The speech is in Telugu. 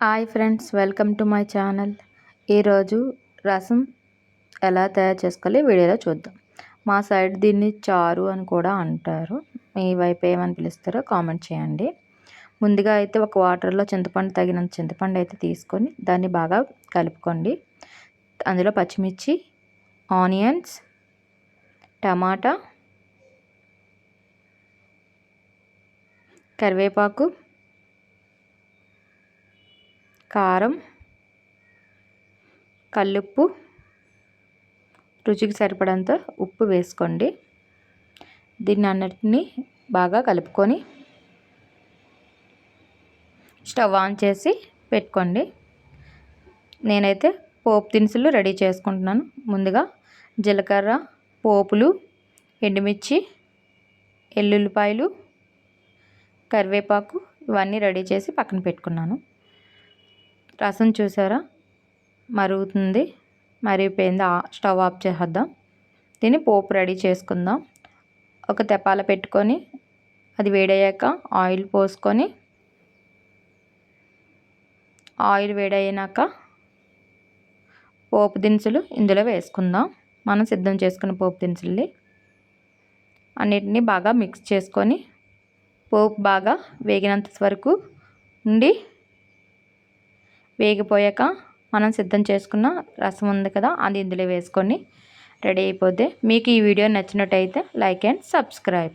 Hi friends, welcome to my channel. ఈరోజు రసం ఎలా తయారు చేసుకోవాలి వీడియోలో చూద్దాం. మా సైడ్ దీన్ని చారు అని కూడా అంటారు. మీ వైపు ఏమని పిలుస్తారో కామెంట్ చేయండి. ముందుగా అయితే ఒక వాటర్లో చింతపండు తగినంత చింతపండు అయితే తీసుకొని దాన్ని బాగా కలుపుకోండి. అందులో పచ్చిమిర్చి, ఆనియన్స్, టమాటా, కరివేపాకు, కారం, కల్లుప్పు, రుచికి సరిపడంత ఉప్పు వేసుకోండి. దీన్ని అన్నిటినీ బాగా కలుపుకొని స్టవ్ ఆన్ చేసి పెట్టుకోండి. నేనైతే పోపు దినుసులు రెడీ చేసుకుంటున్నాను. ముందుగా జీలకర్ర, పోపులు, ఎండుమిర్చి, ఎల్లుల్లిపాయలు, కరివేపాకు ఇవన్నీ రెడీ చేసి పక్కన పెట్టుకున్నాను. రసం చూసారా మరుగుతుంది, మరిగిపోయింది. స్టవ్ ఆఫ్ చేద్దాం. దీన్ని పోపు రెడీ చేసుకుందాం. ఒక తెపాల పెట్టుకొని అది వేడయ్యాక ఆయిల్ పోసుకొని, ఆయిల్ వేడయ్యాక పోపు దినుసులు ఇందులో వేసుకుందాం. మనం సిద్ధం చేసుకున్న పోపు దినుసుల్ని అన్నిటినీ బాగా మిక్స్ చేసుకొని పోపు బాగా వేగినంత వరకు ఉండి, వేగిపోయాక మనం సిద్ధం చేసుకున్న రసం ఉంది కదా, అది ఇందులో వేసుకొని రెడీ అయిపోతే. మీకు ఈ వీడియో నచ్చినట్టయితే లైక్ అండ్ సబ్స్క్రైబ్.